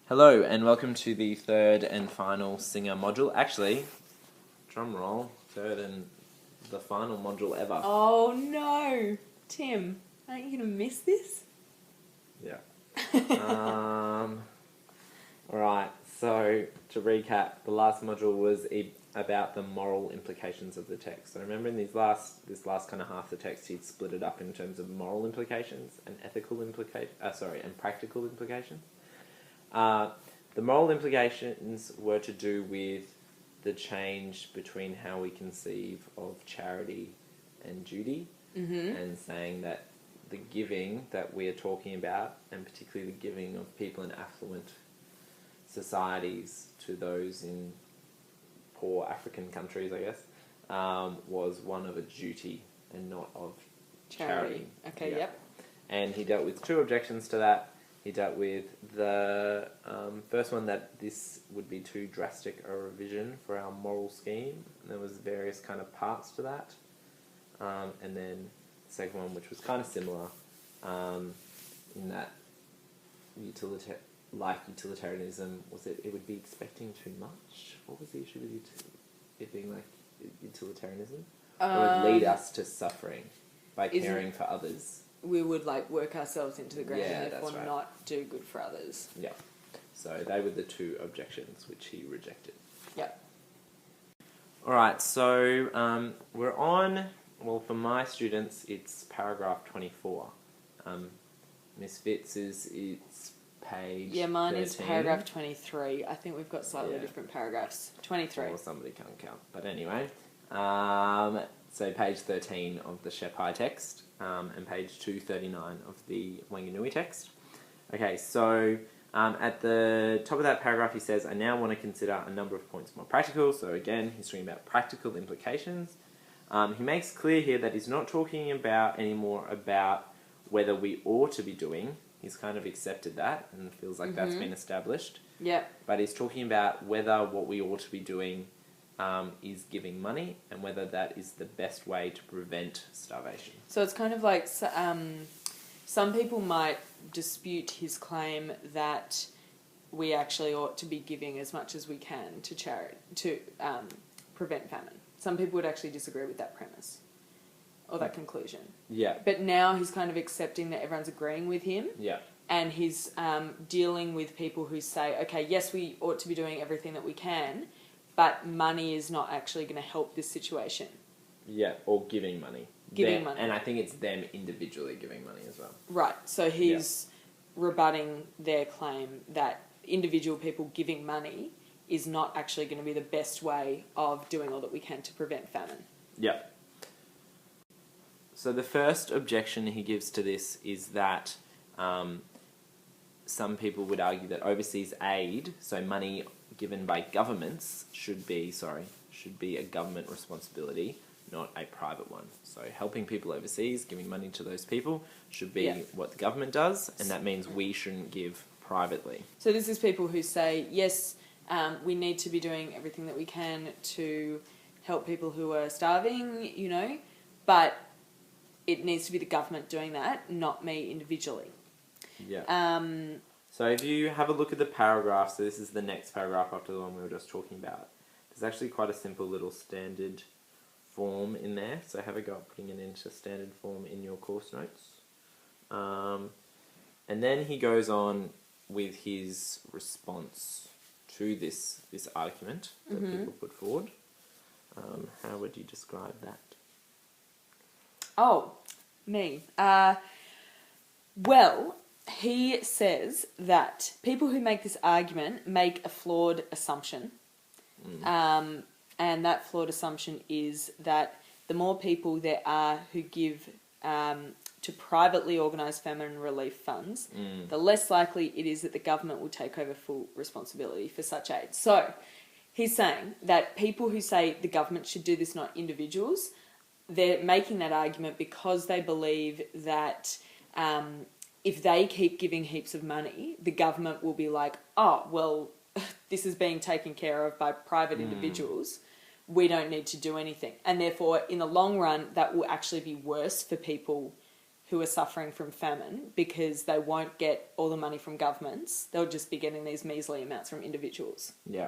Hello and welcome to the third and final Singer module. Actually, drum roll, third and the final module ever. Oh no, Tim, aren't you gonna miss this? Yeah. Alright, so to recap, the last module was about the moral implications of the text. So remember in this last kind of half the text, he'd split it up in terms of moral implications and and practical implications. The moral implications were to do with the change between how we conceive of charity and duty, and saying that the giving that we are talking about, and particularly the giving of people in affluent societies to those in poor African countries, I guess, was one of a duty and not of charity. Okay, Yeah. yep. And he dealt with two objections to that. He dealt with the first one, that this would be too drastic a revision for our moral scheme. And there was various kind of parts to that. And then the second one, which was kind of similar, in that utilitarianism, it would be expecting too much? What was the issue with it being like utilitarianism? It would lead us to suffering by caring for others. We would work ourselves into the ground Yeah, and therefore that's right. not do good for others. Yeah. So they were the two objections which he rejected. Yep. Alright, so we're on, well, for my students, it's paragraph 24. Miss Fitz's, it's page Yeah, mine 13. is paragraph 23. I think we've got slightly Yeah. different paragraphs. 23. Or somebody can't count. But anyway, so page 13 of the Shephai text, and page 239 of the Wanganui text. Okay, so at the top of that paragraph he says, I now want to consider a number of points more practical. So again, he's talking about practical implications. He makes clear here that he's not talking anymore about whether we ought to be doing. He's kind of accepted that and feels like that's been established. Yep. But he's talking about whether what we ought to be doing is giving money, and whether that is the best way to prevent starvation. So it's kind of like some people might dispute his claim that we actually ought to be giving as much as we can to charity to prevent famine. Some people would actually disagree with that premise or that conclusion. Yeah. But now he's kind of accepting that everyone's agreeing with him. Yeah. And he's dealing with people who say, okay, yes, we ought to be doing everything that we can, but money is not actually going to help this situation. Yeah, or giving money. Giving money. And I think it's them individually giving money as well. Right, so he's rebutting their claim that individual people giving money is not actually going to be the best way of doing all that we can to prevent famine. Yeah. So the first objection he gives to this is that some people would argue that overseas aid, so money given by governments, should be a government responsibility, not a private one. So helping people overseas, giving money to those people, should be what the government does, and that means we shouldn't give privately. So this is people who say, yes, we need to be doing everything that we can to help people who are starving, but it needs to be the government doing that, not me individually. Yeah. So if you have a look at the paragraph, so this is the next paragraph after the one we were just talking about, there's actually quite a simple little standard form in there. So have a go at putting it into standard form in your course notes. And then he goes on with his response to this argument that people put forward. How would you describe that? Oh, me. Well, he says that people who make this argument make a flawed assumption. And that flawed assumption is that the more people there are who give to privately organised famine relief funds, the less likely it is that the government will take over full responsibility for such aid. So he's saying that people who say the government should do this, not individuals, they're making that argument because they believe that if they keep giving heaps of money, the government will be like, oh, well, this is being taken care of by private individuals. We don't need to do anything. And therefore, in the long run, that will actually be worse for people who are suffering from famine because they won't get all the money from governments. They'll just be getting these measly amounts from individuals. Yeah.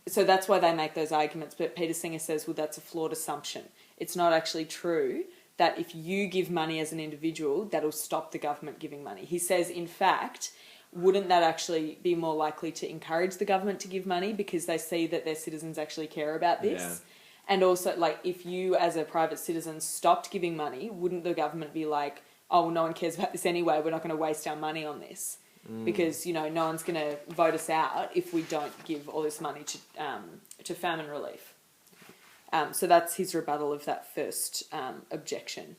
So that's why they make those arguments. But Peter Singer says, well, that's a flawed assumption. It's not actually true that if you give money as an individual, that'll stop the government giving money. He says, in fact, wouldn't that actually be more likely to encourage the government to give money because they see that their citizens actually care about this? Yeah. And also, like, if you as a private citizen stopped giving money, wouldn't the government be like, oh, well, no one cares about this anyway, we're not going to waste our money on this? Because, you know, no one's going to vote us out if we don't give all this money to famine relief. So that's his rebuttal of that first objection.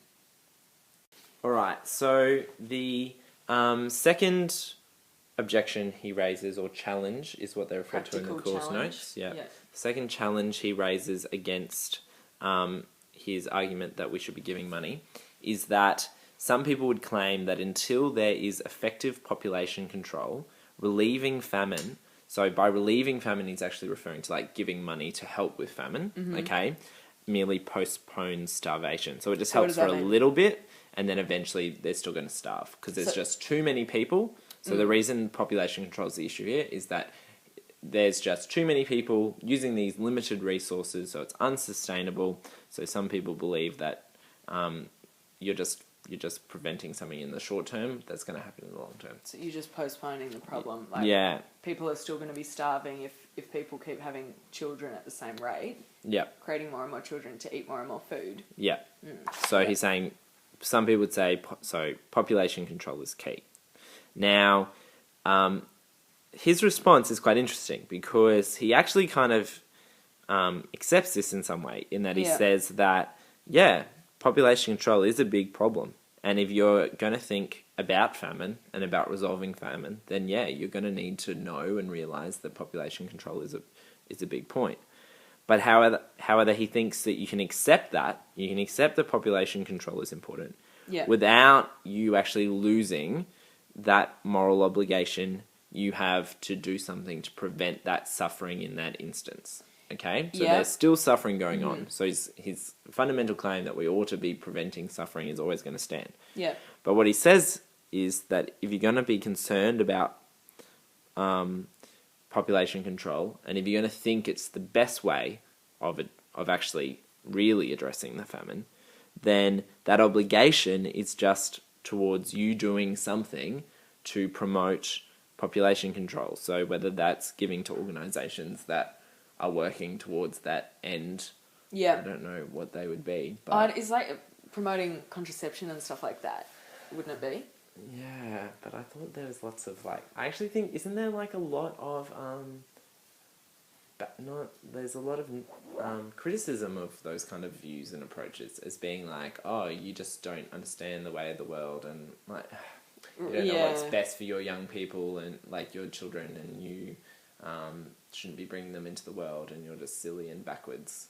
All right. So the second objection he raises, or challenge, is what they refer to in the Practical course challenge. notes. Yeah. The second challenge he raises against his argument that we should be giving money is that some people would claim that until there is effective population control, relieving famine. So by relieving famine, he's actually referring to like giving money to help with famine. Okay, merely postpones starvation. So it just helps for a little bit, and then eventually they're still going to starve because there's just too many people. So the reason population control is the issue here is that there's just too many people using these limited resources, so it's unsustainable. So some people believe that you're just preventing something in the short term that's going to happen in the long term. So you're just postponing the problem. Like, yeah. People are still going to be starving if people keep having children at the same rate. Yeah. Creating more and more children to eat more and more food. Yeah. So he's saying, some people would say, population control is key. Now, his response is quite interesting because he actually kind of accepts this in some way, in that he says that, population control is a big problem. And if you're going to think about famine and about resolving famine, then you're going to need to know and realise that population control is a big point. But however, he thinks that you can accept that population control is important, without you actually losing that moral obligation you have to do something to prevent that suffering in that instance. Okay? So there's still suffering going on. So his fundamental claim that we ought to be preventing suffering is always going to stand. Yeah. But what he says is that if you're going to be concerned about population control, and if you're going to think it's the best way of actually really addressing the famine, then that obligation is just towards you doing something to promote population control. So whether that's giving to organisations that are working towards that end. I don't know what they would be. But it's like promoting contraception and stuff like that, wouldn't it be? Yeah, but I thought there was lots of I actually think, isn't there like a lot of there's a lot of criticism of those kind of views and approaches as being like, oh, you just don't understand the way of the world, and like you don't know what's best for your young people and like your children, and you shouldn't be bringing them into the world, and you're just silly and backwards.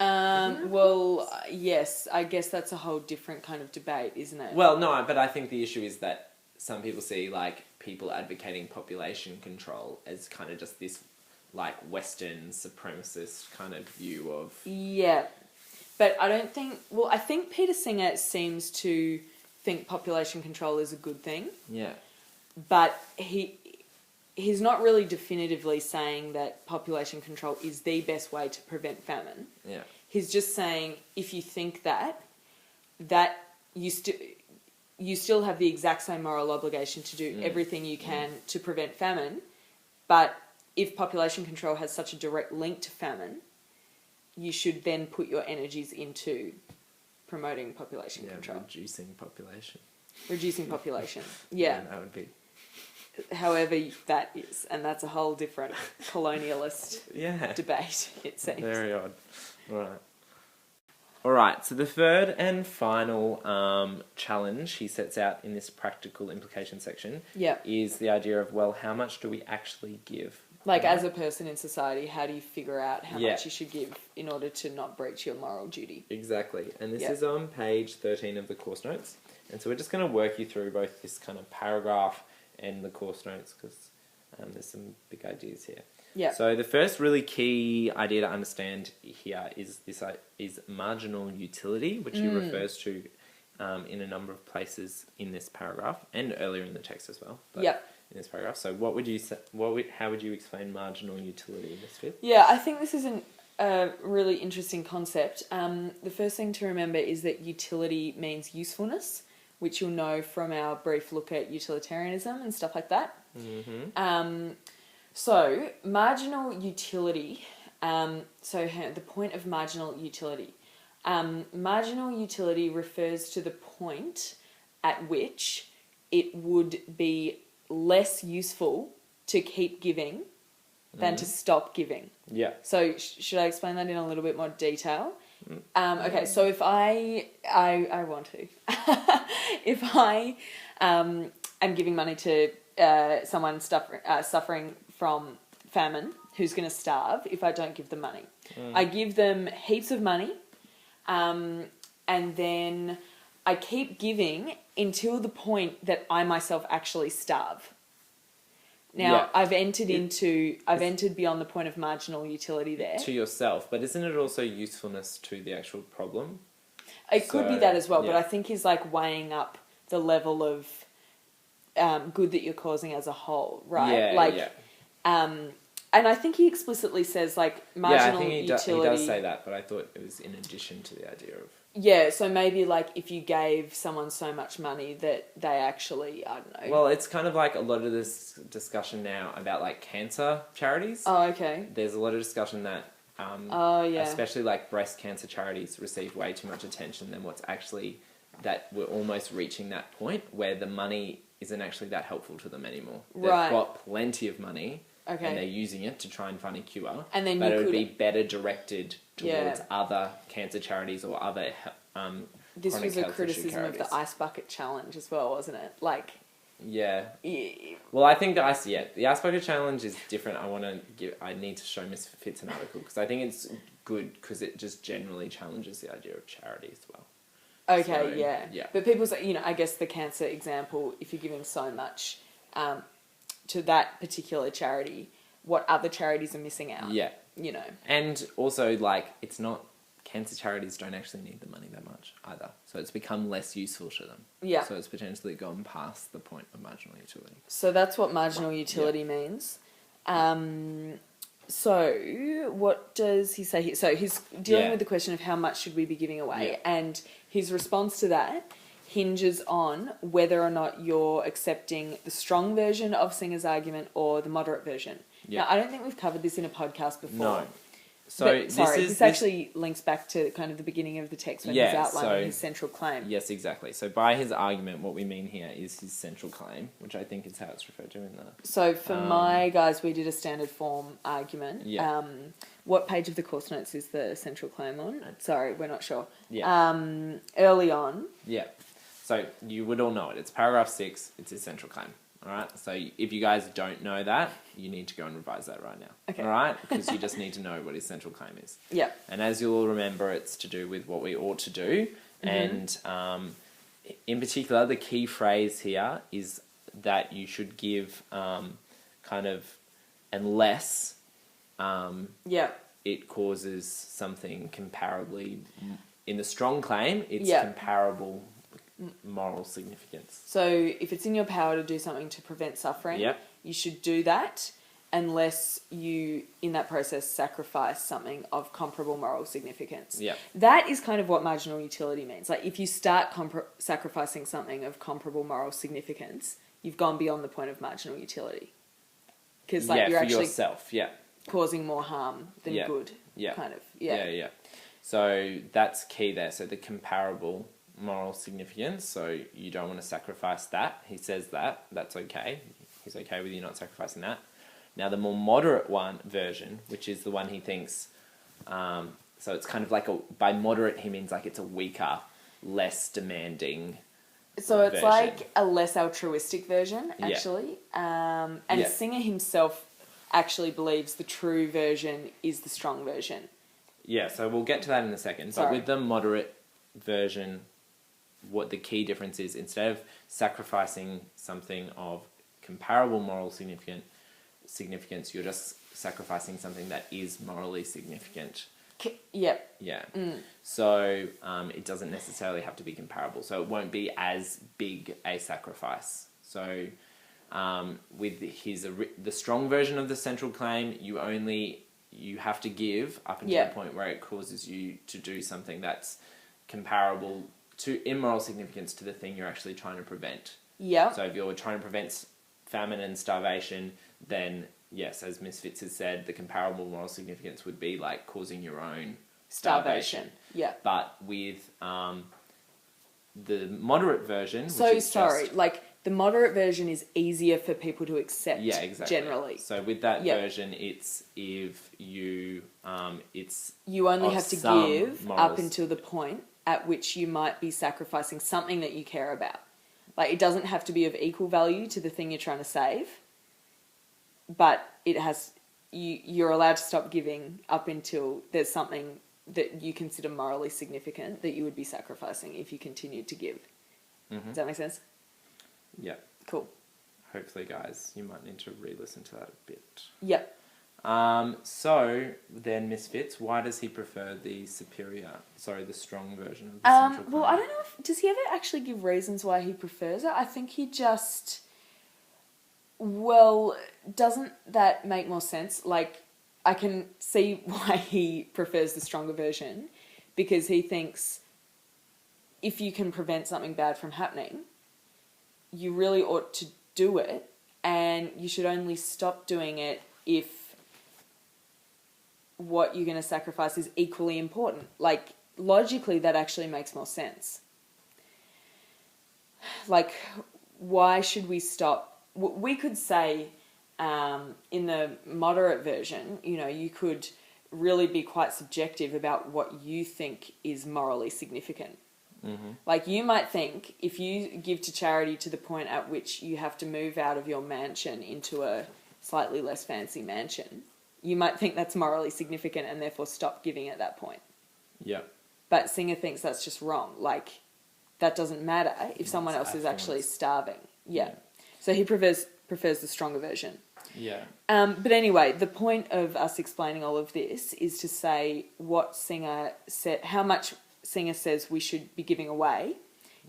Well, yes, I guess that's a whole different kind of debate, isn't it? Well, no, but I think the issue is that some people see like people advocating population control as kind of just this like Western supremacist kind of view of... Yeah, but I don't think... Well, I think Peter Singer seems to think population control is a good thing. Yeah. But he's not really definitively saying that population control is the best way to prevent famine. Yeah. He's just saying if you think that you still have the exact same moral obligation to do everything you can to prevent famine, but if population control has such a direct link to famine, you should then put your energies into promoting population control. Reducing population. Reducing population. Yeah. That would be... However that is, and that's a whole different colonialist debate, it seems. Very odd. Alright, so the third and final challenge he sets out in this practical implication section is the idea of, well, how much do we actually give? Like, as a person in society, how do you figure out how much you should give in order to not breach your moral duty? Exactly. And this is on page 13 of the course notes. And so we're just going to work you through both this kind of paragraph and the course notes, because there's some big ideas here. Yeah. So the first really key idea to understand here is marginal utility, which he refers to in a number of places in this paragraph and earlier in the text as well. But Yep. in this paragraph. So what would you say, how would you explain marginal utility, Misfit? Yeah, I think this is a really interesting concept. The first thing to remember is that utility means usefulness, which you'll know from our brief look at utilitarianism and stuff like that. Mm-hmm. So marginal utility. The point of marginal utility. Marginal utility refers to the point at which it would be less useful to keep giving than to stop giving. Yeah. So should I explain that in a little bit more detail? Okay, so if I want to, if I am giving money to someone suffering from famine who's going to starve if I don't give them money. I give them heaps of money, and then I keep giving until the point that I myself actually starve. Now, Yeah. I've entered beyond the point of marginal utility there. To yourself, but isn't it also usefulness to the actual problem? It could be that as well, but yeah. I think he's like weighing up the level of good that you're causing as a whole, right? And I think he explicitly says like marginal I think utility. he does say that, but I thought it was in addition to the idea of... Yeah, so maybe like if you gave someone so much money that they actually, I don't know. Well, it's kind of like a lot of this discussion now about like cancer charities. Oh, okay. There's a lot of discussion that, especially like breast cancer charities receive way too much attention than what's actually, that we're almost reaching that point where the money isn't actually that helpful to them anymore. Right. They've got plenty of money. Okay. And they're using it to try and find a cure. And then but you it would could be better directed towards Yeah. other cancer charities or other This chronic was a health issue criticism of the charities. ice bucket challenge as well, wasn't it? Like, Yeah. yeah, Well, I think the Ice Bucket Challenge is different. I need to show Miss Fitz an article because I think it's good because it just generally challenges the idea of charity as well. okay, So, yeah. yeah. But people say, I guess the cancer example, if you're giving so much to that particular charity, what other charities are missing out? Yeah. And also, like, it's not... Cancer charities don't actually need the money that much either. So it's become less useful to them. Yeah. So it's potentially gone past the point of marginal utility. So that's what marginal utility means. So what does he say here? So he's dealing with the question of how much should we be giving away, and his response to that hinges on whether or not you're accepting the strong version of Singer's argument or the moderate version. Yeah. Now, I don't think we've covered this in a podcast before. No. So But, this actually links back to kind of the beginning of the text when he's outlining his central claim. Yes, exactly. So by his argument, what we mean here is his central claim, which I think is how it's referred to in the... So for my guys, we did a standard form argument. Yeah. What page of the course notes is the central claim on? Sorry, we're not sure. Yeah. Early on. Yeah. So you would all know it. It's paragraph 6. It's his central claim. All right. So if you guys don't know that, you need to go and revise that right now. Okay. All right. Because you just need to know what his central claim is. Yeah. And as you'll all remember, it's to do with what we ought to do. And in particular, the key phrase here is that you should give kind of unless it causes something comparably... In the strong claim, it's comparable moral significance. So if it's in your power to do something to prevent suffering, you should do that unless you, in that process, sacrifice something of comparable moral significance. Yeah. That is kind of what marginal utility means. Like, if you start sacrificing something of comparable moral significance, you've gone beyond the point of marginal utility. Because, like, you're for actually yourself, causing more harm than good. Yeah. Kind of. Yeah. So that's key there. So the comparable moral significance, so you don't want to sacrifice that. He says that. That's okay. He's okay with you not sacrificing that. Now the more moderate version, which is the one he thinks, so it's kind of like by moderate he means like it's a weaker, less demanding So it's version. like a less altruistic version, actually. And Singer himself actually believes the true version is the strong version. Yeah, so we'll get to that in a second. But with the moderate version, what the key difference is, instead of sacrificing something of comparable moral significance, you're just sacrificing something that is morally significant Yep. Yeah. So it doesn't necessarily have to be comparable. So it won't be as big a sacrifice. So with the strong version of the central claim, you have to give up until the point where it causes you to do something that's comparable to immoral significance to the thing you're actually trying to prevent. Yeah. So if you're trying to prevent famine and starvation, then yes, as Ms. Fitz has said, the comparable moral significance would be like causing your own starvation. Yeah. But with the moderate version, So which is sorry, just, like the moderate version is easier for people to accept. yeah, exactly. Generally. So with that version, it's if you it's You only of have to some give morals. up until the point at which you might be sacrificing something that you care about. Like, it doesn't have to be of equal value to the thing you're trying to save, but it has. You're allowed to stop giving up until there's something that you consider morally significant that you would be sacrificing if you continued to give. Does that make sense? Yeah. Cool. Hopefully, guys, you might need to re-listen to that a bit. Yep. So then, Ms. Fitz, why does he prefer the strong version of the central claim? Well, I don't know does he ever actually give reasons why he prefers it? I think he just, doesn't that make more sense? Like, I can see why he prefers the stronger version, because he thinks if you can prevent something bad from happening, you really ought to do it, and you should only stop doing it if what you're going to sacrifice is equally important. Like, logically, that actually makes more sense. Like, why should we stop? We could say, in the moderate version, you could really be quite subjective about what you think is morally significant. Mm-hmm. Like, you might think if you give to charity to the point at which you have to move out of your mansion into a slightly less fancy mansion, you might think that's morally significant and therefore stop giving at that point. Yeah. But Singer thinks that's just wrong. Like, that doesn't matter if someone else is actually starving. Yeah. So he prefers the stronger version. Yeah. But anyway, the point of us explaining all of this is to say what Singer said, how much Singer says we should be giving away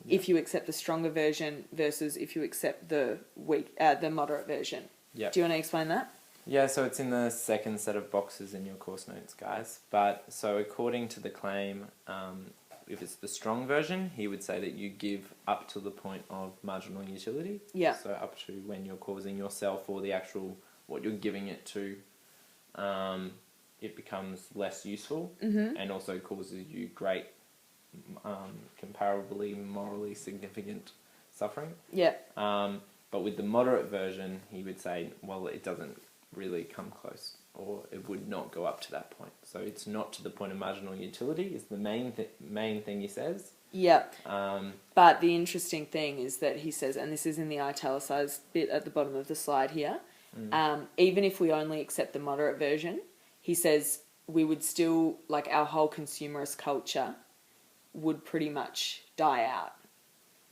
if you accept the stronger version versus if you accept the moderate version. Yeah. Do you want to explain that? Yeah, so it's in the second set of boxes in your course notes, guys. But so according to the claim, if it's the strong version, he would say that you give up to the point of marginal utility. Yeah. So up to when you're causing yourself or the actual, what you're giving it to, it becomes less useful and also causes you great, comparably morally significant suffering. Yeah. But with the moderate version, he would say, well, it doesn't really come close, or it would not go up to that point. So it's not to the point of marginal utility is the main thing he says. Yeah. But the interesting thing is that he says, and this is in the italicized bit at the bottom of the slide here, even if we only accept the moderate version, he says we would still, like, our whole consumerist culture would pretty much die out,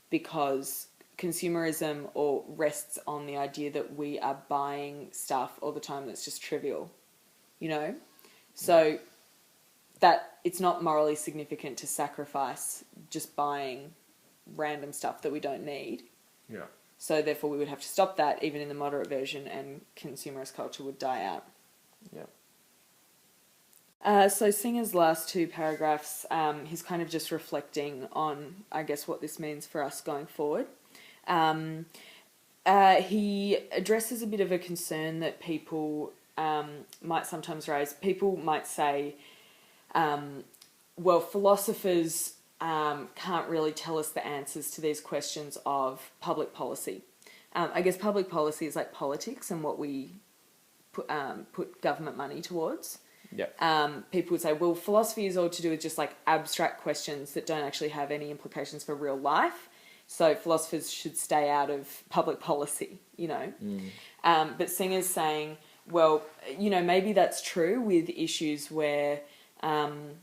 because consumerism or rests on the idea that we are buying stuff all the time that's just trivial, So that it's not morally significant to sacrifice just buying random stuff that we don't need. Yeah. So therefore we would have to stop that even in the moderate version, and consumerist culture would die out. Yeah. So Singer's last two paragraphs, he's kind of just reflecting on, I guess, what this means for us going forward. He addresses a bit of a concern that people might sometimes raise. People might say, philosophers can't really tell us the answers to these questions of public policy. I guess public policy is like politics and what we put government money towards. Yeah. People would say, well, philosophy is all to do with just like abstract questions that don't actually have any implications for real life. So philosophers should stay out of public policy, But Singer's saying, well, maybe that's true with issues where we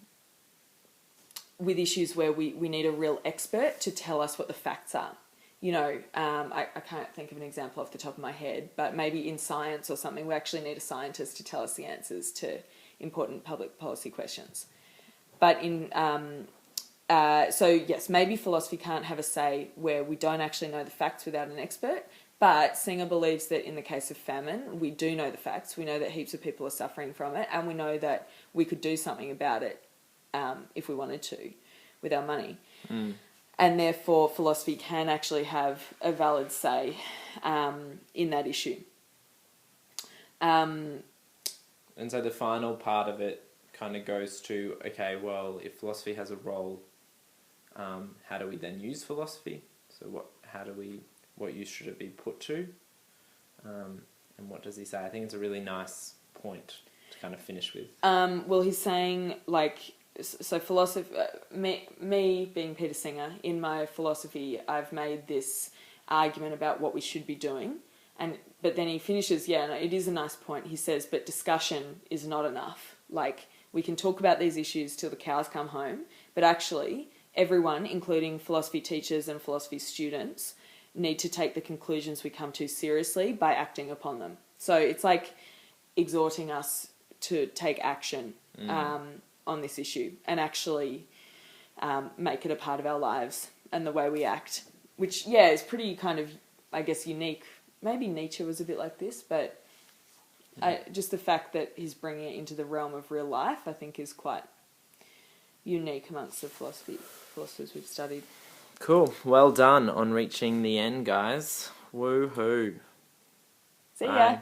need a real expert to tell us what the facts are. I can't think of an example off the top of my head, but maybe in science or something, we actually need a scientist to tell us the answers to important public policy questions. But so yes, maybe philosophy can't have a say where we don't actually know the facts without an expert. But Singer believes that in the case of famine, we do know the facts. We know that heaps of people are suffering from it, and we know that we could do something about it if we wanted to with our money. And therefore, philosophy can actually have a valid say in that issue. And so the final part of it kind of goes to, okay, well, if philosophy has a role, how do we then use philosophy? So what use should it be put to? And what does he say? I think it's a really nice point to kind of finish with. Well, he's saying, like, so philosophy, me being Peter Singer, in my philosophy, I've made this argument about what we should be doing. But then he finishes, it is a nice point. He says, but discussion is not enough. Like, we can talk about these issues till the cows come home, but actually everyone, including philosophy teachers and philosophy students, need to take the conclusions we come to seriously by acting upon them. So it's like exhorting us to take action on this issue and actually make it a part of our lives and the way we act, which, is pretty kind of, I guess, unique. Maybe Nietzsche was a bit like this, but just the fact that he's bringing it into the realm of real life, I think, is quite unique amongst the philosophers we've studied. Cool. Well done on reaching the end, guys. Woohoo. See ya. Bye.